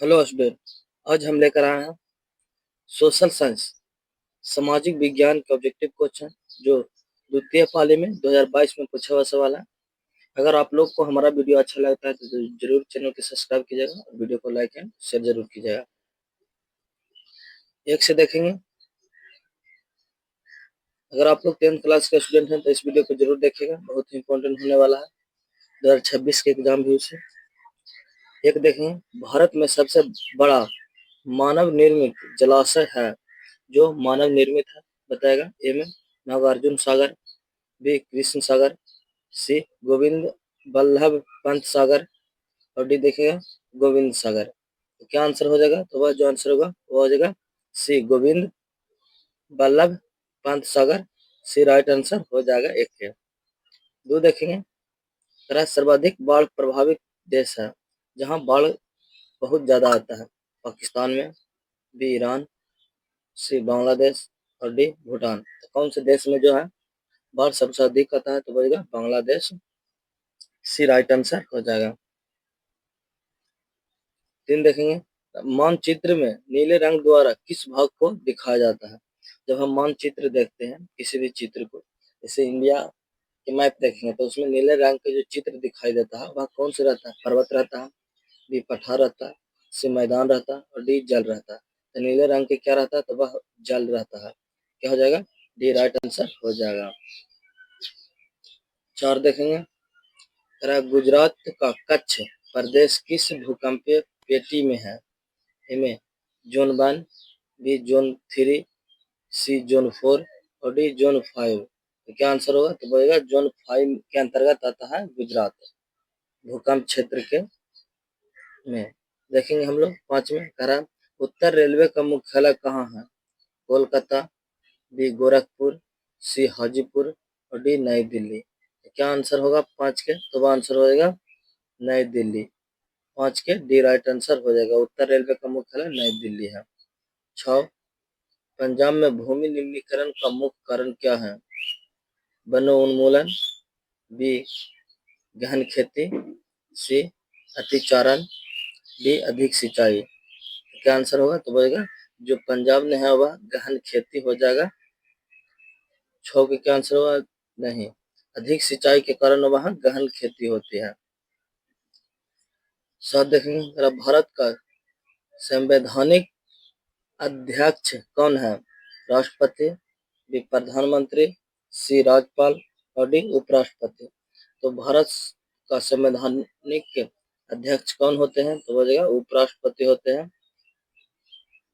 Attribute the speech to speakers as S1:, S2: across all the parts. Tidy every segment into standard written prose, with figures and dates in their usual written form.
S1: Hello student. आज हम लेकर आए हैं सोशल साइंस सामाजिक विज्ञान का ऑब्जेक्टिव क्वेश्चन जो द्वितीय पाली में 2022 में पूछा हुआ सवाल है। अगर आप लोग को हमारा वीडियो अच्छा लगता है तो जरूर चैनल को सब्सक्राइब कीजिएगा और वीडियो को लाइक एंड शेयर जरूर कीजिएगा। एक से देखेंगे। अगर आप लोग 10th क्लास के स्टूडेंट हैं तो इस वीडियो को जरूर देखिएगा, बहुत इंपॉर्टेंट होने वाला है 2026 के एग्जाम भी उसे। एक देखेंगे, भारत में सबसे बड़ा मानव निर्मित जलाशय है जो मानव निर्मित है, बताएगा। ए में नागार्जुन सागर, बी कृष्ण सागर, सी गोविंद बल्लभ पंत सागर और डी देखेगा गोविंद सागर। तो क्या आंसर हो जाएगा? तो वह जो आंसर होगा वो हो जाएगा सी गोविंद बल्लभ पंत सागर। सी राइट आंसर हो जाएगा एक के। दो देखेंगे, तरह सर्वाधिक बाढ़ प्रभावित देश है जहां बाढ़ बहुत ज्यादा आता है, पाकिस्तान में, बी ईरान, सी बांग्लादेश और डी भूटान। तो कौन से देश में जो है बाढ़ सबसे अधिक आता है? तो बोलेगा बांग्लादेश। सी राइट आंसर हो जाएगा। तीन देखेंगे, मानचित्र में नीले रंग द्वारा किस भाग को दिखाया जाता है? जब हम मानचित्र देखते हैं किसी भी चित्र को, जैसे इंडिया के मैप देखेंगे तो उसमें नीले रंग का जो चित्र दिखाई देता है वह कौन से रहता है? पर्वत रहता है, बी पठार रहता है, सी मैदान रहता है और डी जल रहता है। तो नीले रंग के क्या रहता है? तो वह जल रहता है। क्या हो जाएगा? डी राइट आंसर हो जाएगा। चार देखेंगे, तरह गुजरात का कच्छ प्रदेश किस भूकंपीय पेटी में है? इनमें जोन 1, बी जोन 3, सी जोन 4 और डी जोन 5। तो क्या आंसर होगा? तो बोलेगा जोन 5 के अंतर्गत आता है गुजरात भूकंप क्षेत्र के में। देखेंगे हम लोग पांच में, करा उत्तर रेलवे का मुख्यालय कहाँ है? कोलकाता, बी गोरखपुर, सी हाजीपुर और डी नई दिल्ली। तो क्या आंसर होगा पांच के? तो वह आंसर हो जाएगा नई दिल्ली। पांच के डी राइट आंसर हो जाएगा। उत्तर रेलवे का मुख्यालय नई दिल्ली है। 6, पंजाब में भूमि निम्नीकरण का मुख्य कारण क्या है? वनोन्मूलन, बी गहन खेती, सी अतिचारण, डी अधिक सिंचाई। क्या आंसर होगा? तो बोलेगा जो पंजाब में है वह गहन खेती हो जाएगा। 6 के क्या आंसर होगा? नहीं, अधिक सिंचाई के कारण वहां गहन खेती होती है। 7 देखेंगे, भारत का संवैधानिक अध्यक्ष कौन है? राष्ट्रपति, बी प्रधानमंत्री, सी राज्यपाल और डी उपराष्ट्रपति। तो भारत का संवैधानिक अध्यक्ष कौन होते हैं? तो बोलेगा उपराष्ट्रपति होते हैं।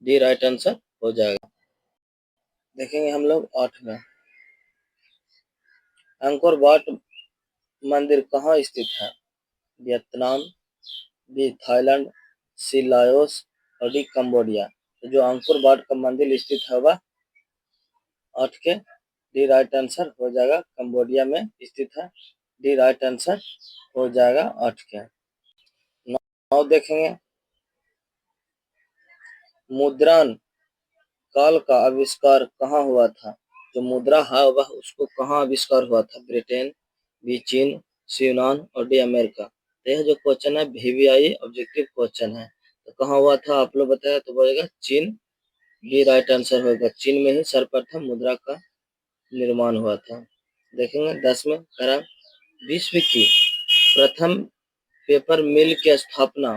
S1: डी राइट आंसर हो जाएगा। देखेंगे हम लोग 8 में, अंकोर वाट मंदिर कहाँ स्थित है? वियतनाम, बी थाईलैंड, सी लाओस और डी कंबोडिया। तो जो अंकुर वाट का मंदिर स्थित है वह 8 के डी राइट आंसर हो जाएगा, कंबोडिया में स्थित है। डी राइट आंसर हो जाएगा 8 के। 9 देखेंगे, मुद्रण काल का आविष्कार कहाँ हुआ था? जो मुद्रा है वह उसको कहाँ आविष्कार हुआ था? ब्रिटेन, बी चीन, सी यूनान और डी अमेरिका। तो यह जो क्वेश्चन है VVI ऑब्जेक्टिव क्वेश्चन है। तो कहाँ हुआ था आप लोग बताया? तो बोलेगा चीन। डी राइट आंसर होगा, चीन में ही सर्वप्रथम मुद्रा का निर्माण हुआ था। देखेंगे 10 में, करा विश्व की प्रथम पेपर मिल की स्थापना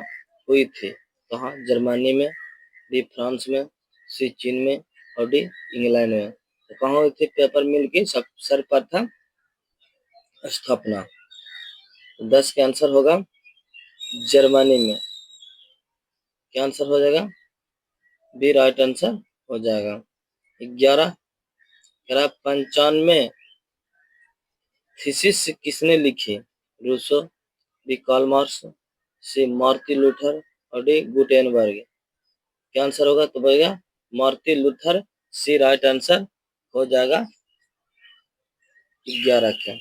S1: हुई थी कहाँ? जर्मनी में, बी फ्रांस में, सी चीन में और डी इंग्लैंड में। तो कहाँ हुई थी पेपर मिल की सर्वप्रथम स्थापना? 10 का आंसर होगा जर्मनी में। क्या आंसर हो जाएगा? बी राइट आंसर हो जाएगा। 11, 95 थीसिस किसने लिखी? रूसो, बी कार्ल मार्क्स, सी मार्टिन लूथर और डी गुटेनबर्ग। क्या आंसर होगा? तो भैया मार्टिन लूथर। सी राइट आंसर हो जाएगा 11 के।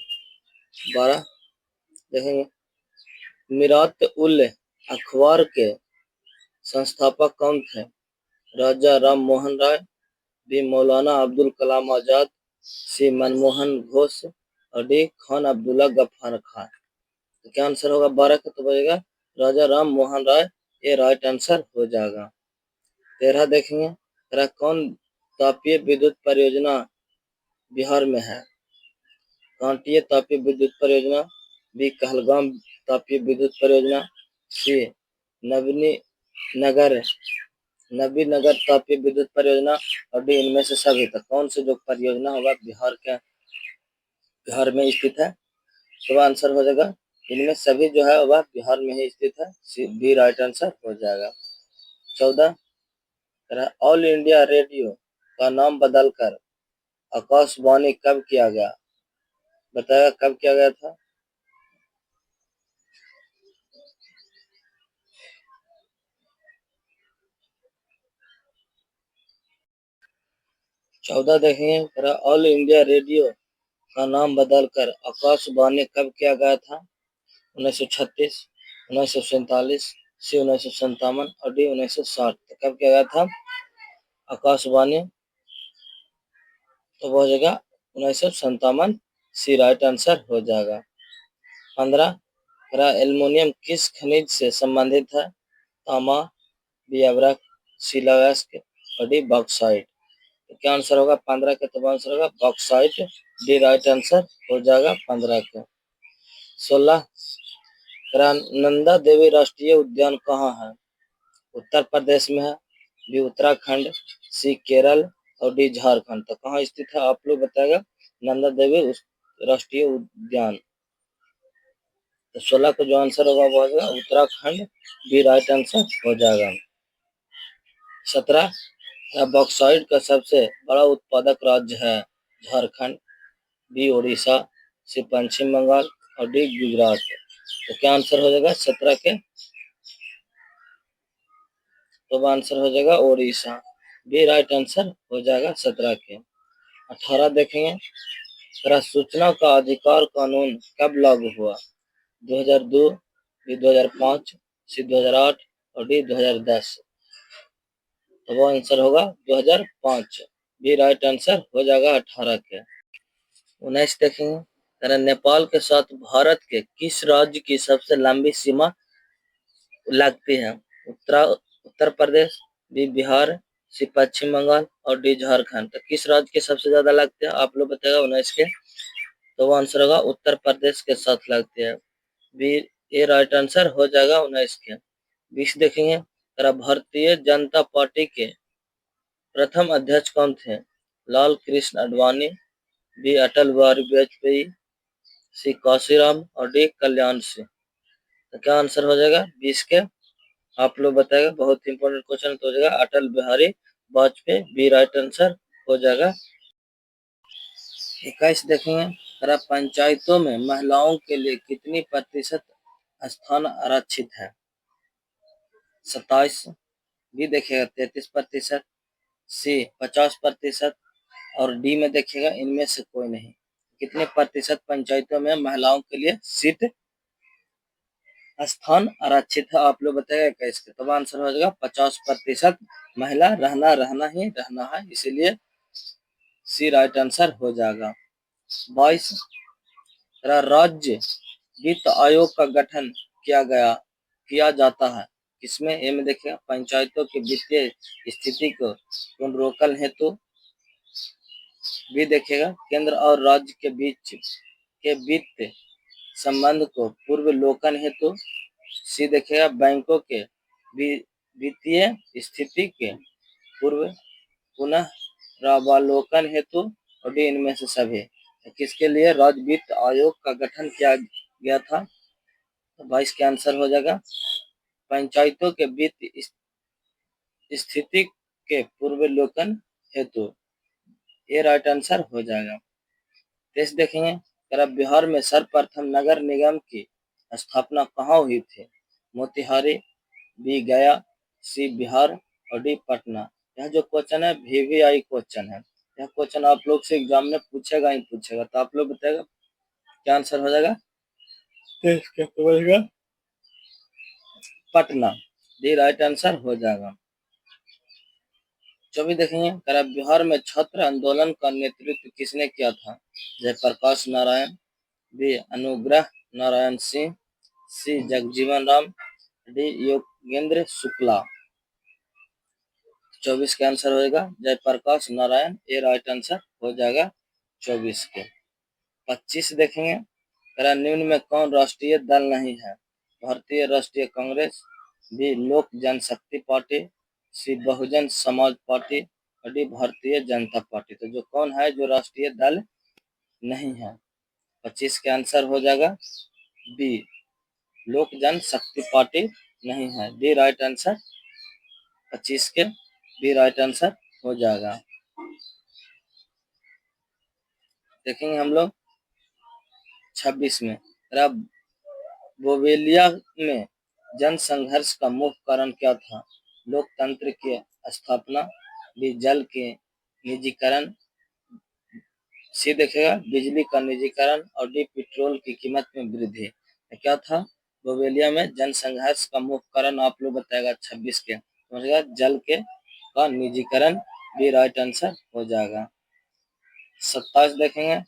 S1: 12 देखेंगे, मिरात उल अखबार के संस्थापक कौन थे? राजा राम मोहन राय, बी मौलाना अब्दुल कलाम आजाद, सी मनमोहन घोष और डी खान अब्दुल्ला गफ्फार खान। तो क्या आंसर होगा 12 का? तो बनेगा राजा राम मोहन राय ये राइट आंसर हो जाएगा। 13 देखेंगे, तेरा कौन तापीय विद्युत परियोजना बिहार में है? कांटीय तापीय विद्युत परियोजना, बी कहलगाम तापीय विद्युत परियोजना, सी नबनी नगर नबीनगर तापीय विद्युत परियोजना और डी इनमें से सभी। तो कौन से जो परियोजना होगा बिहार में स्थित है? तो आंसर हो जाएगा इनमें सभी जो है वह बिहार में ही स्थित है, बी राइट आंसर हो जाएगा। 14 ऑल इंडिया रेडियो का नाम बदलकर आकाशवाणी कब किया गया? बताया कब किया गया था? 14 देखेंगे, ऑल इंडिया रेडियो का नाम बदलकर आकाशवाणी कब किया गया था? 1936, 1947, सी 1957 और डी 1960। तो कब किया गया था आकाशवाणी? तो वो हो जाएगा 1957, सी राइट आंसर हो जाएगा। 15 एल्युमिनियम किस खनिज से संबंधित है? तांबा, बी अभ्रक, सी लवस्क और डी बॉक्साइट। तो क्या आंसर होगा 15 का? तो आंसर होगा बॉक्साइट, डी राइट आंसर हो जाएगा 15 का। 16 नंदा देवी राष्ट्रीय उद्यान कहाँ है? उत्तर प्रदेश में है, बी उत्तराखंड, सी केरल और डी झारखंड। तो कहाँ स्थित है आप लोग बताएगा नंदा देवी राष्ट्रीय उद्यान? तो 16 का जो आंसर होगा वो होगा उत्तराखंड, बी राइट आंसर हो जाएगा। 17 बॉक्साइट का सबसे बड़ा उत्पादक राज्य है? झारखंड, बी उड़ीसा, सी पश्चिम बंगाल और डी गुजरात। तो क्या आंसर हो जाएगा 17 के? तो आंसर हो जाएगा उड़ीसा, बी राइट आंसर हो जाएगा 17 के। 18 देखेंगे, जरा सूचना का अधिकार कानून कब लागू हुआ? 2002, बी 2005, सी 2008 और डी 2010। तो वो आंसर होगा 2005, बी राइट आंसर हो जाएगा 18 के। 19 देखेंगे, जरा नेपाल के साथ भारत के किस राज्य की सबसे लंबी सीमा लगती है? उत्तर प्रदेश, बी बिहार, सी पश्चिम बंगाल और डी झारखंड। तो किस राज्य के सबसे ज्यादा लगते हैं आप लोग बताएगा 19 के? तो वो आंसर होगा उत्तर प्रदेश के साथ लगते हैं, बी ये राइट आंसर हो जाएगा 19 के। 20 देखेंगे, जरा भारतीय जनता पार्टी के प्रथम अध्यक्ष कौन थे? लाल कृष्ण आडवाणी, बी अटल बिहारी वाजपेयी, सी काशीराम और डी कल्याण सिंह। तो क्या आंसर हो जाएगा 20 के? आप लोग बताएगा, बहुत इंपॉर्टेंट क्वेश्चन तो हो जाएगा Atal Bihari Vajpayee, B right answer हो जाएगा। 21 देखेंगे, जरा पंचायतों में महिलाओं के लिए कितनी प्रतिशत स्थान आरक्षित है? 27, बी देखिएगा 33%, सी 50% और डी में देखिएगा इनमें से कोई नहीं। कितने प्रतिशत पंचायतों में महिलाओं के लिए सीट स्थान आरक्षित है आप लोग बताएगा 21 के? तो आंसर हो जाएगा 50% महिला रहना ही रहना है, इसीलिए सी राइट आंसर हो जाएगा। 22 राज्य वित्त आयोग का गठन किया जाता है किसमें? ए में देखिएगा पंचायतों की वित्तीय स्थिति को पुनरोकन हेतु, बी देखिएगा केंद्र और राज्य के बीच के वित्त संबंध को पूर्वावलोकन हेतु, सी देखिएगा बैंकों के वित्तीय स्थिति के पुनरावलोकन हेतु और डी इनमें से सभी। किसके लिए राज्य वित्त आयोग का गठन किया गया था? तो 22 का आंसर हो जाएगा पंचायतों के वित्त स्थिति के पूर्वावलोकन हेतु, ये राइट आंसर हो जाएगा। टेस्ट देखेंगे, अगर बिहार में सर्वप्रथम नगर निगम की स्थापना कहाँ हुई थी? मोतिहारी, बी गया, सी बिहार और डी पटना। यह जो क्वेश्चन है वीवीआई क्वेश्चन है, यह क्वेश्चन आप लोग से एग्जाम में पूछेगा ही पूछेगा। तो आप लोग बताएगा क्या आंसर हो जाएगा? क्या बोलेगा? पटना, डी राइट आंसर हो जाएगा। 24 देखेंगे, अगर बिहार में छात्र आंदोलन का नेतृत्व किसने किया था? जयप्रकाश नारायण, बी अनुग्रह नारायण सिंह, सी जगजीवन राम, डी गेंद्र शुक्ला। 24 का आंसर होएगा जयप्रकाश नारायण, ये राइट आंसर हो जाएगा 24 के। 25 देखेंगे, निम्न में कौन राष्ट्रीय दल नहीं है? भारतीय राष्ट्रीय कांग्रेस, बी लोक जनशक्ति पार्टी, सी बहुजन समाज पार्टी और डी भारतीय जनता पार्टी। तो जो कौन है जो राष्ट्रीय दल नहीं है? 25 के आंसर हो जाएगा बी लोक जनशक्ति पार्टी नहीं है, डी राइट आंसर 25 के बी राइट आंसर हो जाएगा। देखेंगे हम लोग 26 में, बोवेलिया में जनसंघर्ष का मुख्य कारण क्या था? लोकतंत्र की स्थापना, बी जल के निजीकरण, सी देखेगा बिजली का निजीकरण और डी पेट्रोल की कीमत में वृद्धि। क्या था बोवेलिया में जनसंघर्ष का मुख्य कारण? आप लोग बताएगा 26 के, समझेगा जल के का निजीकरण, बी राइट आंसर हो जाएगा। 27 देखेंगे,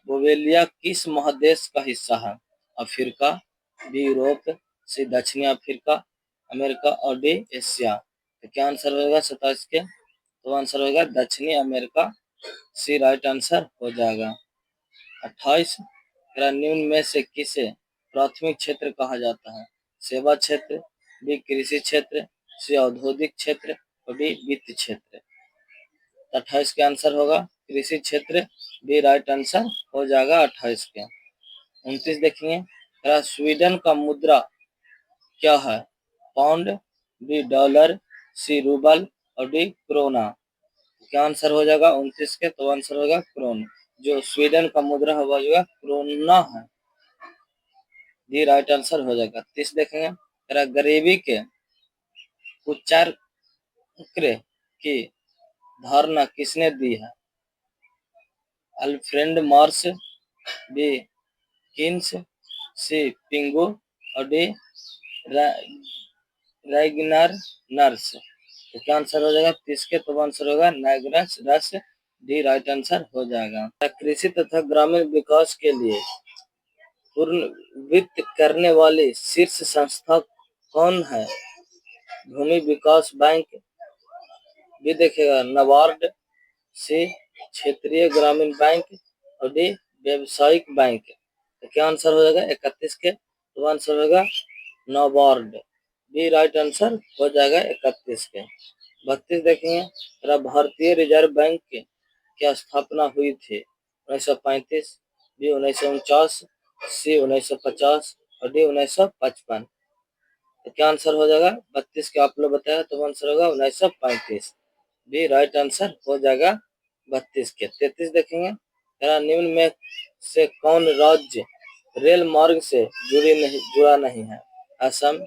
S1: बोवेलिया किस महादेश का हिस्सा है? अफ्रीका, बी यूरोप, सी दक्षिणी अफ्रीका, अमेरिका और डी एशिया। तो क्या आंसर होगा 27 के? तो आंसर होगा दक्षिणी अमेरिका, सी राइट आंसर हो जाएगा। 28 निम्न में से किसे प्राथमिक क्षेत्र कहा जाता है? सेवा क्षेत्र, बी कृषि क्षेत्र, सी औद्योगिक क्षेत्र और डी वित्त क्षेत्र। 28 का आंसर होगा कृषि क्षेत्र, बी राइट आंसर हो जाएगा 28 के। 29 देखेंगे, स्वीडन का मुद्रा क्या है? पाउंड, बी डॉलर, सी रूबल और डी क्रोना। क्या आंसर हो जाएगा 29 के? तो आंसर होगा क्रोन। जो स्वीडन का मुद्रा है वह जो है क्रोना है, डी राइट आंसर हो जाएगा। 30 देखेंगे, गरीबी के उच्चार की धारणा किसने दी है? अल्फ्रेड मार्श, बी किन्स, सी पिंगो और डी रैगनर नर्स। तो क्या आंसर हो जाएगा 30 के? तो आंसर होगा नैग्रस रस, डी राइट आंसर हो जाएगा। कृषि तथा ग्रामीण विकास के लिए पूर्ण वित्त करने वाली शीर्ष संस्था कौन है? भूमि विकास बैंक, भी देखेगा नाबार्ड, सी क्षेत्रीय ग्रामीण बैंक और डी व्यवसायिक बैंक। तो क्या आंसर हो जाएगा 31 के? तो आंसर होगा नाबार्ड, बी राइट आंसर हो जाएगा 31 के। 32 देखेंगे, भारतीय रिजर्व बैंक की स्थापना हुई थी 1935, बी 1949, सी 1950 और डी 1955। तो क्या आंसर हो जाएगा 32 के? आप लोग बताया, तो आंसर होगा 1935, बी राइट आंसर हो जाएगा 32 के। 33 देखेंगे, निम्न में से कौन राज्य रेल मार्ग से जुड़ा नहीं है? असम,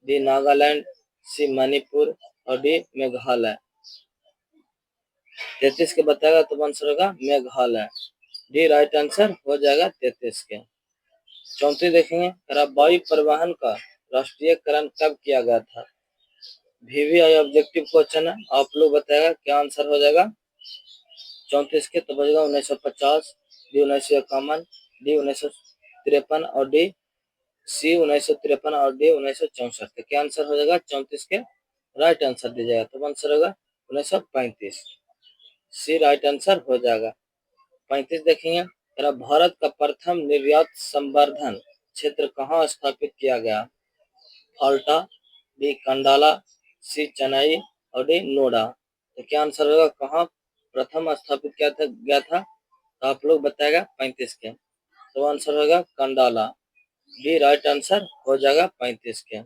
S1: डी नागालैंड, सी मणिपुर और डी मेघालय। 33 के बताएगा तो आंसर होगा मेघालय, डी राइट आंसर हो जाएगा 33 के। 34 देखेंगे, वायु परिवहन का राष्ट्रीयकरण कब किया गया था? VVI ऑब्जेक्टिव क्वेश्चन है, आप लोग बताएगा क्या आंसर हो जाएगा 34 के? तो बचेगा 1950, डी 1951, डी 1953 और डी सी 1953 और डी 1964। तो क्या आंसर हो जाएगा 34 के? राइट आंसर दीजिएगा, तो आंसर होगा 1935, सी राइट आंसर हो जाएगा। 35 देखेंगे, भारत का प्रथम निर्यात संवर्धन क्षेत्र कहाँ स्थापित किया गया? फाल्टा, डी कंडाला, सी चेन्नई और डी नोएडा। तो क्या आंसर होगा कहाँ प्रथम स्थापित किया गया था? तो आप लोग बताएगा 35 के, तो आंसर होगा कंडाला, डी राइट आंसर हो जाएगा 35 के।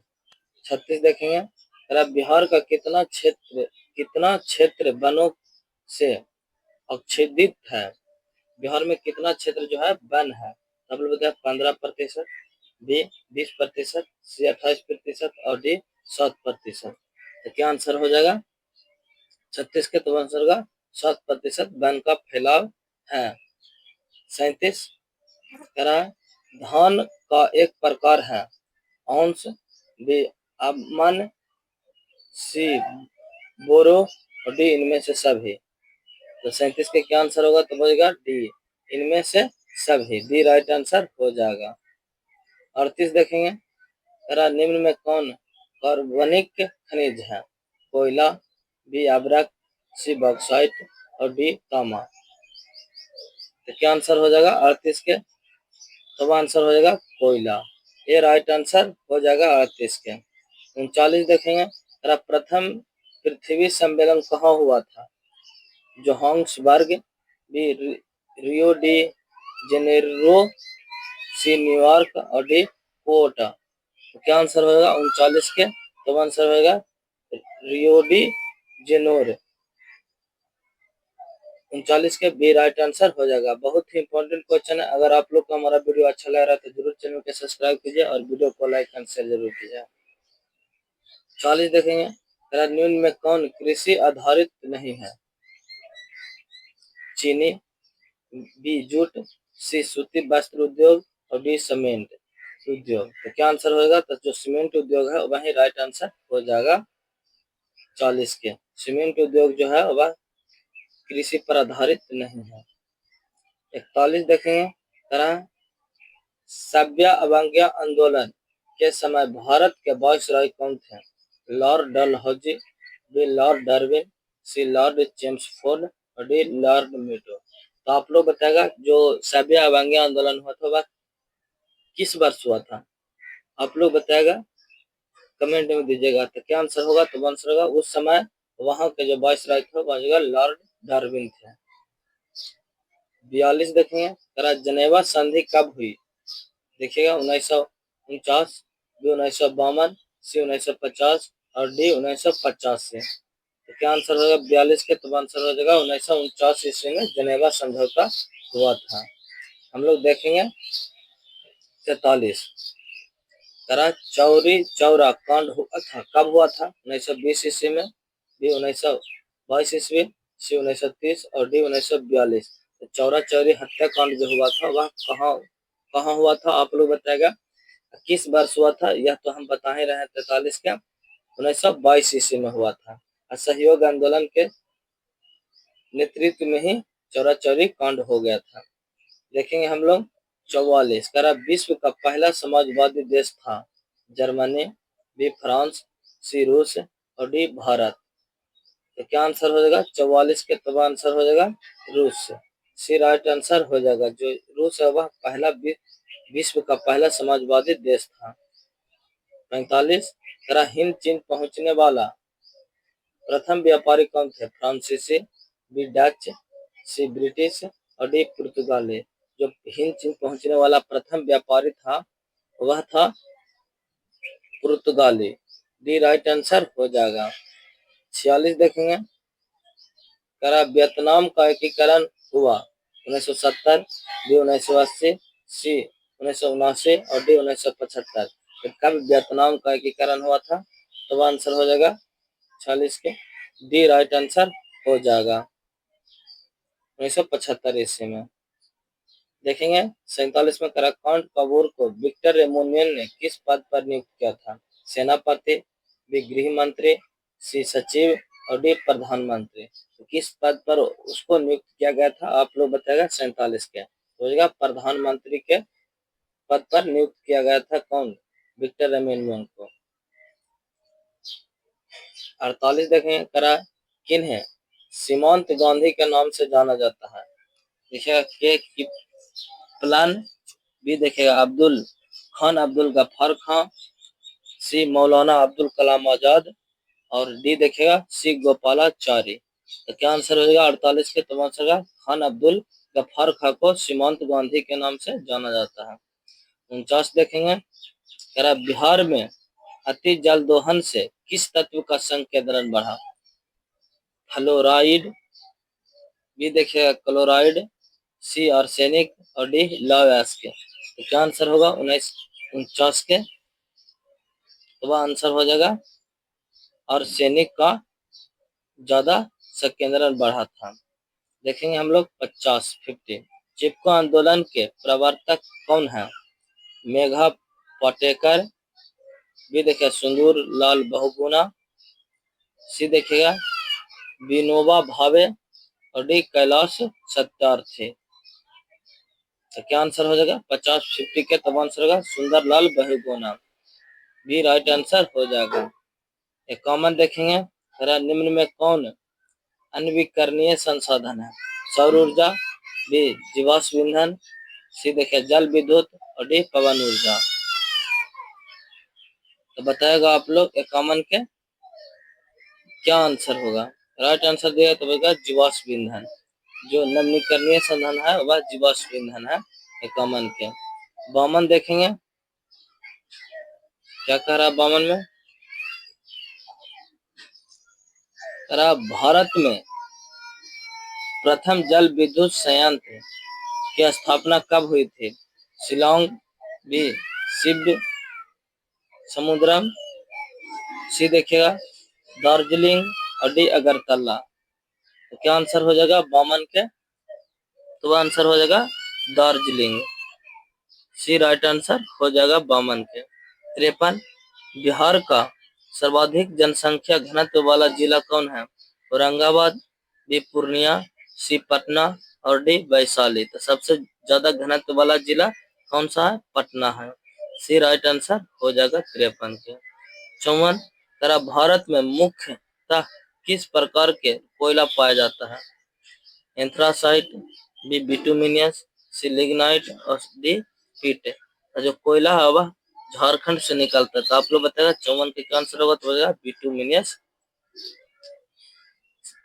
S1: 36 देखेंगे, बिहार का कितना क्षेत्र वनों से आच्छादित है? बिहार में कितना क्षेत्र जो है वन है? आप लोग बताए 15%, बी 20%, सी 28% और डी 7%। तो क्या आंसर हो जाएगा 36 के? तो आंसर होगा 7% वन का फैलाव है। 37 धान का एक प्रकार है, औंस, बी अमन, सी बोरो और डी इनमें से सभी। तो 37 के क्या आंसर होगा? तो बचेगा डी इनमें से सभी, डी राइट आंसर हो जाएगा। 38 देखेंगे, निम्न में कौन कार्बनिक खनिज है? कोयला, बी अब्रक, सी बॉक्साइट और डी तांबा। तो क्या आंसर हो जाएगा 38 के? तो आंसर हो जाएगा कोयला। ये राइट आंसर हो जाएगा 38 के। 39 देखेंगे, प्रथम पृथ्वी सम्मेलन कहाँ हुआ था? Johannesburg, B Rio de Janeiro, C New York और डी कोटा। तो क्या आंसर होगा 39 के? तो आंसर होगा रियो डी जेनेरो। 39 के बी राइट आंसर हो जाएगा। बहुत ही इंपॉर्टेंट क्वेश्चन है। अगर आप लोग को हमारा वीडियो अच्छा लग रहा है तो जरूर चैनल को सब्सक्राइब कीजिए और वीडियो को लाइक एंड शेयर जरूर कीजिए। 40 देखेंगे, निम्न में कौन कृषि आधारित नहीं है? चीनी, बी जूट, सी सूती वस्त्र उद्योग और डी सीमेंट उद्योग। तो क्या आंसर होगा? तो जो सीमेंट उद्योग है वही राइट आंसर हो जाएगा 40 के। सीमेंट उद्योग जो है वह कृषि पर आधारित नहीं है। 41 देखेंगे, सभ्य अवज्ञा आंदोलन के समय भारत के वायसराय कौन थे? Lord Dalhousie, B Lord Darwin, C Lord Chelmsford और डी लॉर्ड मेटो। तो आप लोग बताएगा जो सभ्य अवज्ञा आंदोलन हुआ था वह किस वर्ष हुआ था? आप लोग बताएगा, कमेंट में दीजिएगा। तो क्या आंसर होगा? तो आंसर होगा उस समय वहां के जो वायसराय थे वह जगह लॉर्ड डार्विन थे। 42 देखेंगे, जनेवा संधि कब हुई? देखिएगा 1949, बी 1952, सी 1950 और डी 1950 से। तो क्या आंसर होगा 42 के? तो आंसर हो जाएगा 1949 ईस्वी में जनेवा समझौता हुआ था। हम लोग देखेंगे 43, चौरी चौरा कांड हुआ था कब हुआ था? 1920 ईस्वी में, बी 1922 ईस्वी, सी 1930 और डी 1942। तो चौरा चौरी हत्याकांड जो हुआ था वह कहाँ हुआ था? आप लोग बताएगा किस वर्ष हुआ था? यह तो हम बता ही रहे हैं 43 के 1922 ईस्वी में हुआ था। असहयोग आंदोलन के नेतृत्व में ही चौरा चौरी कांड हो गया था। देखेंगे हम लोग 44, विश्व का पहला समाजवादी देश था? जर्मनी, बी फ्रांस, सी रूस और डी भारत। तो क्या आंसर हो जाएगा 44 के? तो आंसर हो जाएगा रूस। सी राइट आंसर हो जाएगा। जो रूस है वह विश्व का पहला समाजवादी देश था। 45, हिंद चीन पहुंचने वाला प्रथम व्यापारी कौन थे? फ्रांसीसी, बी डच, सी ब्रिटिश और डी पुर्तगाली। जो हिंद चीन पहुंचने वाला प्रथम व्यापारी था वह था पुर्तगाली। डी राइट आंसर हो जाएगा। 46 देखेंगे, वियतनाम का एकीकरण हुआ 1970, बी 1980, सी 1979 और डी 1975। तो कब वियतनाम का एकीकरण हुआ था? तो आंसर हो जाएगा 46 के डी राइट आंसर हो जाएगा 1975 ईस्वी में। देखेंगे 47 में, कांट कपूर को विक्टर एमुनियन ने किस पद पर नियुक्त किया था? सेनापति, बी गृह मंत्री, सी सचिव और डी प्रधानमंत्री। तो किस पद पर उसको नियुक्त किया गया था? आप लोग बताएगा 47 के हो जाएगा प्रधानमंत्री के पद पर नियुक्त किया गया था। कौन? विक्टर एमुनियन को। 48 देखेंगे, किन्हें सीमांत गांधी के नाम से जाना जाता है? देखिएगा के प्लान, बी देखिएगा अब्दुल खान अब्दुल गफ्फार खान, सी मौलाना अब्दुल कलाम आजाद और डी देखिएगा सी गोपालाचारी। तो क्या आंसर हो जाएगा 48 के? तो आंसर होगा खान अब्दुल गफ्फार खान को सीमांत गांधी के नाम से जाना जाता है। 49 देखेंगे, बिहार में अति जल दोहन से किस तत्व का संकेंद्रण बढ़ा? फ्लोराइड, बी देखिएगा क्लोराइड, सी आर्सेनिक और डी लौह अयस्क। तो क्या आंसर होगा 49 के? तो वह आंसर हो जाएगा आर्सेनिक का ज्यादा संकेंद्रण बढ़ा था। देखेंगे हम लोग 50 चिपको आंदोलन के प्रवर्तक कौन है? मेघा पाटेकर, बी देखिए सुंदर लाल बहुगुणा, सी देखिएगा विनोबा भावे और डी कैलाश सत्यार्थी। तो क्या आंसर हो जाएगा 50 के? तब आंसर होगा सुंदर लाल बहुगुणा। बी राइट आंसर हो जाएगा। एक कॉमन देखेंगे, जरा निम्न में कौन अनवीकरणीय संसाधन है? सौर ऊर्जा, बी जीवाश्म ईंधन, सी देखिए जल विद्युत और डी पवन ऊर्जा। तो बताएगा आप लोग एक कॉमन के क्या आंसर होगा। राइट आंसर दिया तो होगा जीवाश्म ईंधन। जो नवीकरणीय संसाधन है वह जीवाश्म ईंधन है एक कॉमन के। वामन देखेंगे, क्या कह रहा है वामन में, कह रहा भारत में प्रथम जल विद्युत संयंत्र की स्थापना कब हुई थी? शिलोंग, बी शिव समुद्रम, सी देखिएगा दार्जिलिंग और डी अगरतला। तो क्या आंसर हो जाएगा वामन के? तो आंसर हो जाएगा दार्जिलिंग। सी राइट आंसर हो जाएगा वामन के। 53, बिहार का सर्वाधिक जनसंख्या घनत्व वाला जिला कौन है? औरंगाबाद, बी पूर्णिया, सी पटना और डी वैशाली। तो सबसे ज्यादा घनत्व वाला जिला कौन सा है? पटना है। सी राइट आंसर हो जाएगा 53 के। 54, तरह भारत में मुख्यतः किस प्रकार के कोयला पाया जाता है? एंथ्रासाइट, बी बिटुमिनियस, सी लिग्नाइट और डी पीट। जो कोयला है वह झारखंड से निकलता है। तो आप लोग बताएगा 54 के क्या आंसर होगा? तो हो जाएगा बिटुमिनियस,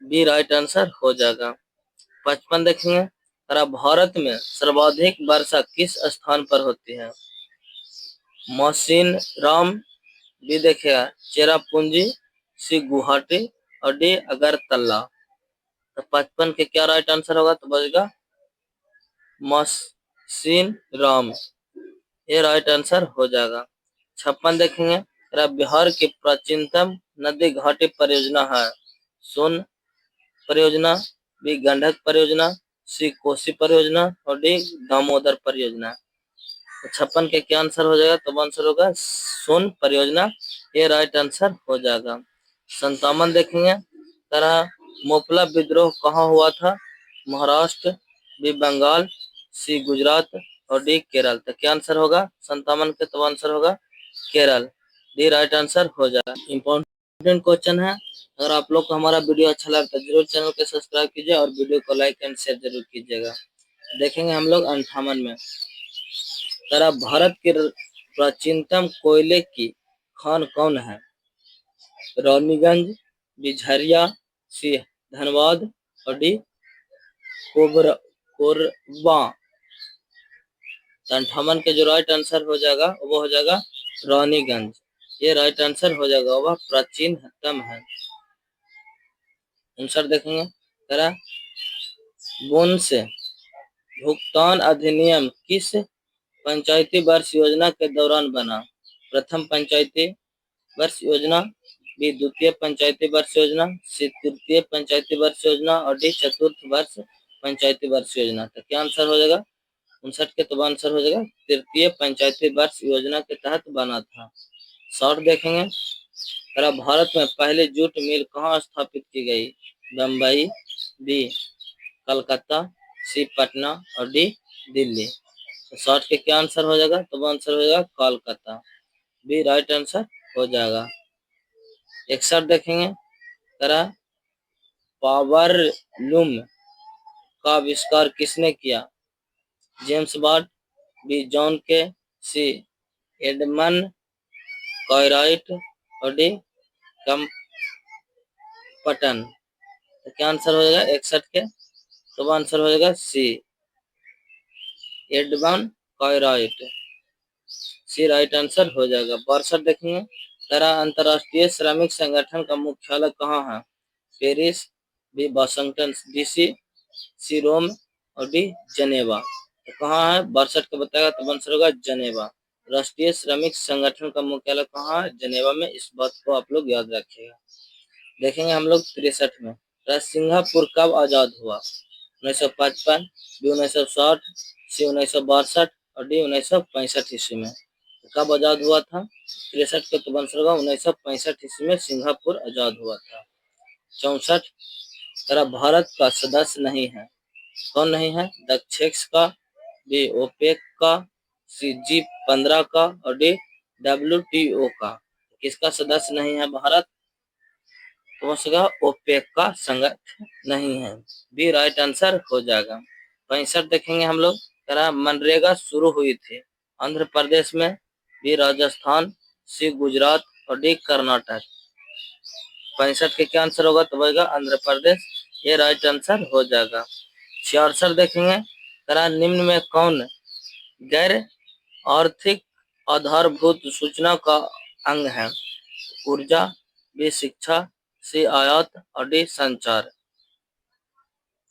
S1: बी राइट आंसर हो जाएगा। 55 देखेंगे, तरह भारत में सर्वाधिक वर्षा किस स्थान पर होती है? मौसिनराम, बी देखिएगा चेरापूंजी, सी गुवाहाटी और डी अगरतला। तो 55 के क्या राइट आंसर होगा? तो बचेगा मौसिनराम, ये राइट आंसर हो जाएगा। 56 देखेंगे, बिहार की प्राचीनतम नदी घाटी परियोजना है? सोन परियोजना, बी गंडक परियोजना, सी कोसी परियोजना और डी दामोदर परियोजना। तो 56 के क्या आंसर हो जाएगा? तो आंसर होगा सोन परियोजना, ये राइट आंसर हो जाएगा। 57 देखेंगे, तरह मोपला विद्रोह कहाँ हुआ था? महाराष्ट्र, बी बंगाल, सी गुजरात और डी केरल। तो क्या आंसर होगा 57 के? तो आंसर होगा केरल, डी राइट आंसर हो जाएगा। इंपॉर्टेंट क्वेश्चन है। अगर आप लोग को हमारा वीडियो अच्छा लगता है जरूर चैनल को सब्सक्राइब कीजिए और वीडियो को लाइक एंड शेयर जरूर कीजिएगा। देखेंगे हम लोग 58 में, तरह भारत के प्राचीनतम कोयले की खान कौन है? रानीगंज, बी झरिया, सी धनबाद और डी कोरबा। 58 के जो राइट आंसर हो जाएगा वो हो जाएगा रानीगंज, ये राइट आंसर हो जाएगा, वह प्राचीनतम है। 59 देखेंगे, करा बोन से भुगतान अधिनियम किस पंचायती वर्ष योजना के दौरान बना? प्रथम पंचायती वर्ष योजना, बी द्वितीय पंचायती वर्ष योजना, सी तृतीय पंचायती वर्ष योजना और डी चतुर्थ वर्ष पंचायती वर्ष योजना। तो क्या आंसर हो जाएगा 59 के? तो आंसर हो जाएगा तृतीय पंचायती वर्ष योजना के तहत बना था। शॉर्ट देखेंगे, भारत में पहले जूट मिल कहाँ स्थापित की गई? बम्बई, बी कलकत्ता, सी पटना और डी दिल्ली। तो शॉर्ट के क्या आंसर हो जाएगा? तो आंसर हो जाएगा कोलकाता, बी राइट आंसर हो जाएगा। 61 देखेंगे, तरह पावर लूम का आविष्कार किसने किया? जेम्स वाट, बी जॉन के, सी एडमंड कॉयराइट और डी कंपटन। तो क्या आंसर हो जाएगा 61 के? तो आंसर हो जाएगा सी एडमंड कॉयराइट, सी राइट आंसर हो जाएगा। 62 देखेंगे, तरह अंतरराष्ट्रीय श्रमिक संगठन का मुख्यालय कहाँ है? पेरिस, बी वाशिंगटन डीसी, सी रोम और डी जनेवा। तो कहाँ है 62 का बताएगा? तो आंसर होगा जनेवा। राष्ट्रीय श्रमिक संगठन का मुख्यालय कहाँ है? जनेवा में, इस बात को आप लोग याद रखिएगा। देखेंगे हम लोग 63 में, सिंगापुर कब आजाद हुआ? 1955, बी 1960, सी 1962 और डी 1965 ईस्वी में। कब आजाद हुआ था? 63 के तो आंसर होगा 1965 ईस्वी में सिंगापुर आजाद हुआ था। 64, तरह भारत का सदस्य नहीं है? कौन नहीं है? दक्षेक्स का, बी ओपेक का, सी G15 का और डी WTO का। किसका सदस्य नहीं है भारत? तो बचेगा ओपेक का संगठन नहीं है। बी राइट आंसर हो जाएगा। 65 देखेंगे हम लोग। मनरेगा शुरू हुई थी आंध्र प्रदेश में, बी राजस्थान, सी गुजरात और डी कर्नाटक। 65 के क्या आंसर होगा? तो बनेगा आंध्र प्रदेश, ये राइट आंसर हो जाएगा। 66 देखेंगे। निम्न में कौन गैर आर्थिक आधारभूत सूचना का अंग है? ऊर्जा, बी शिक्षा, सी आयात और डी संचार।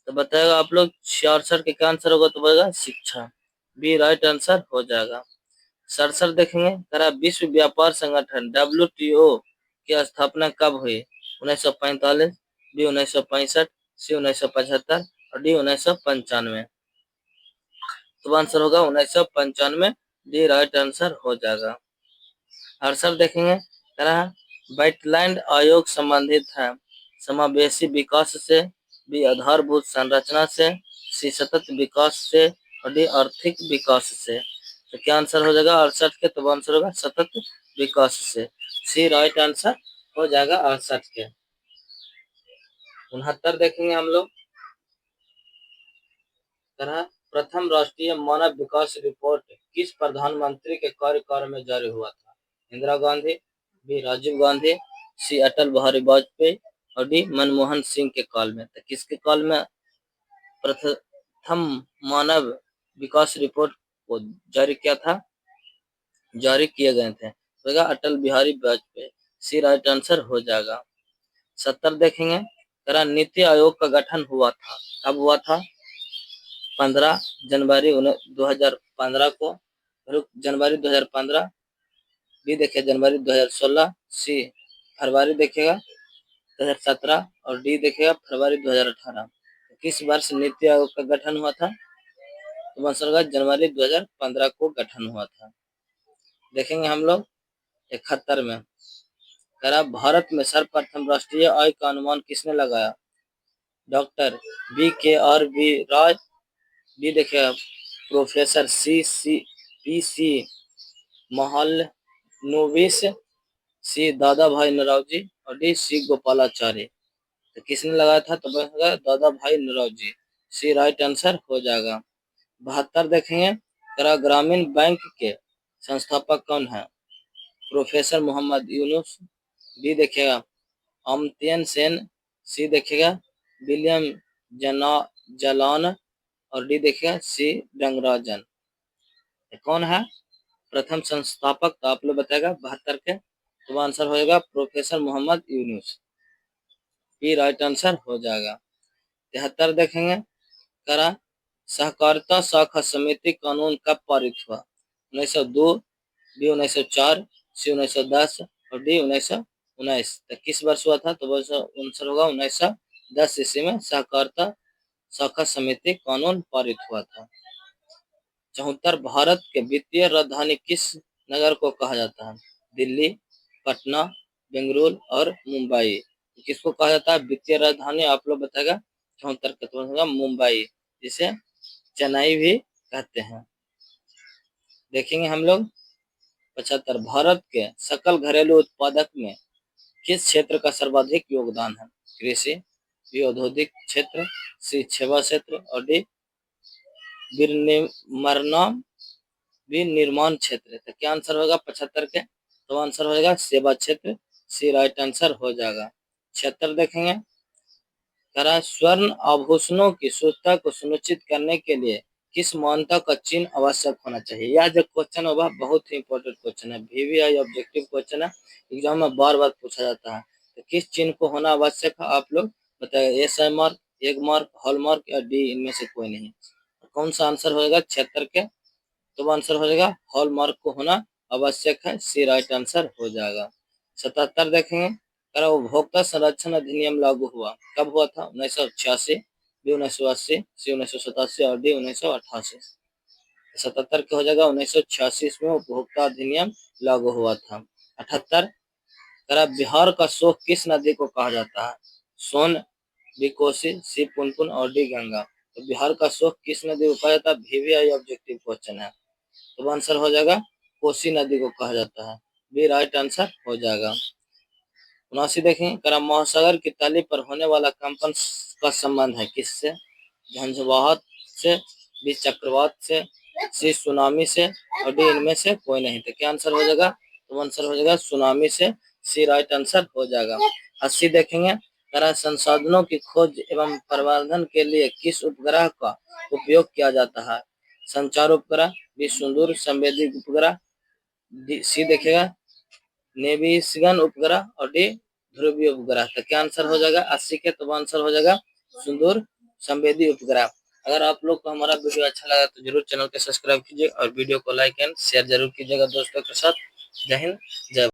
S1: तो बताएगा आप लोग 66 के क्या आंसर होगा? तो बनेगा शिक्षा, बी राइट आंसर हो जाएगा। 67 देखेंगे। विश्व व्यापार संगठन WTO की स्थापना कब हुई? 1945, बी 1965, सी 1975 और डी 1995। तो आंसर होगा 1995, डी राइट आंसर हो जाएगा। 68 देखेंगे। वेटलैंड आयोग संबंधित है समावेशी विकास से, बी आधारभूत संरचना से, सी सतत विकास से और डी आर्थिक विकास से। तो क्या आंसर हो जाएगा 68 के? तो आंसर होगा सतत विकास से, सी राइट आंसर हो जाएगा 68 के। 69 देखेंगे हम लोग। प्रथम राष्ट्रीय मानव विकास रिपोर्ट किस प्रधानमंत्री के कार्यकाल में जारी हुआ था? इंदिरा गांधी, बी राजीव गांधी, सी अटल बिहारी वाजपेयी और डी मनमोहन सिंह के काल में। तो किसके काल में प्रथम मानव विकास रिपोर्ट को जारी किया था? जारी किए गए थे? तो अटल बिहारी वाजपेयी, सी राइट आंसर हो जाएगा। 70 देखेंगे। नीति आयोग का गठन हुआ था, कब हुआ था? 15 जनवरी 2015 को, जनवरी 2015, बी देखिए जनवरी 2016, सी फरवरी देखिएगा 2017 और डी देखिएगा फरवरी 2018। किस वर्ष नीति आयोग का गठन हुआ था? तो आंसर होगा जनवरी 2015 को गठन हुआ था। देखेंगे हम लोग 71 में। भारत में सर्वप्रथम राष्ट्रीय आय का अनुमान किसने लगाया? डॉक्टर BKR राय, बी देखिएगा प्रोफेसर PC महालनोबिस, सी दादा भाई नौरोजी और डी सी गोपालाचारी। तो किसने लगाया था? तो बनेगा दादा भाई नौरोजी, सी राइट आंसर हो जाएगा। 72 देखेंगे। ग्रामीण बैंक के संस्थापक कौन है? प्रोफेसर मोहम्मद यूनुस, बी देखिएगा अमर्त्य सेन, सी देखिएगा विलियम जलान और डी देखिएगा सी रंगराजन। कौन है प्रथम संस्थापक? तो आप लोग बताएगा 72 के। तो आंसर होएगा professor Mohammad Yunus, B right answer हो जाएगा। 73 देखेंगे। सहकारिता शाखा समिति कानून कब पारित हुआ? 1902, बी 1904, सी 1910 और डी 1919। तो किस वर्ष हुआ था? तो आंसर होगा 1910 ईस्वी में सहकारिता शाखा समिति कानून पारित हुआ था। 74 भारत के वित्तीय राजधानी किस नगर को कहा जाता है? दिल्ली, पटना, बेंगलुरु और मुंबई। किसको कहा जाता है वित्तीय राजधानी? आप लोग बताएगा। 74 का तो होगा मुंबई, जिसे चेन्नई भी कहते हैं। देखेंगे हम लोग 75 भारत के सकल घरेलू उत्पादक में किस क्षेत्र का सर्वाधिक योगदान है? कृषि, बी औद्योगिक क्षेत्र, सी सेवा क्षेत्र और डी विनिर्माण क्षेत्र। तो क्या आंसर होगा 75 के? तो आंसर होगा सेवा क्षेत्र, सी राइट आंसर हो जाएगा। 76 देखेंगे। स्वर्ण आभूषणों की शुद्धता को सुनिश्चित करने के लिए किस मान्यता का चिन्ह आवश्यक होना चाहिए? यह जो क्वेश्चन होगा बहुत ही इंपॉर्टेंट क्वेश्चन है, VVI ऑब्जेक्टिव क्वेश्चन है, एग्जाम में बार बार पूछा जाता है। तो किस चिन्ह को होना आवश्यक है आप लोग बताइए? SI mark, egg mark, hall mark या डी इनमें से कोई नहीं। कौन सा आंसर होगा 76 के? तो आंसर हो जाएगा हॉल मार्क को होना आवश्यक है, सी राइट आंसर हो जाएगा। 77 देखेंगे। उपभोक्ता संरक्षण अधिनियम लागू हुआ कब हुआ था? 1986, बी 1980, सी 1987 और डी 1988। 77 के हो जाएगा 1986 में उपभोक्ता अधिनियम लागू हुआ था। 78 बिहार का शोक किस नदी को कहा जाता है? सोन, बी कोसी, सी पुनपुन और डी गंगा। तो बिहार का शोक किस नदी को कहा जाता है? VVI ऑब्जेक्टिव क्वेश्चन है। तो आंसर हो जाएगा कोसी नदी को कहा जाता है, बी राइट आंसर हो जाएगा। 79 देखें, करा महासागर की तली पर होने वाला कंपन का संबंध है किससे? झंझावात से, बी चक्रवात से, सी सुनामी से और डी इनमें से कोई नहीं। तो क्या आंसर हो जाएगा? तो आंसर हो जाएगा सुनामी से, सी राइट आंसर हो जाएगा। 80 देखेंगे, करा संसाधनों की खोज एवं प्रबंधन के लिए किस उपग्रह का उपयोग किया जाता है? संचार उपग्रह, बी सुदूर संवेदी उपग्रह, सी देखेगा नेविगेशन उपग्रह और डी ध्रुवीय उपग्रह। तो क्या आंसर हो जाएगा 80 के? तो आंसर हो जाएगा सुदूर संवेदी उपग्रह। अगर आप लोग को हमारा वीडियो अच्छा लगा तो जरूर चैनल को सब्सक्राइब कीजिए और वीडियो को लाइक एंड शेयर जरूर कीजिएगा दोस्तों के साथ। जय हिंद, जय भारत।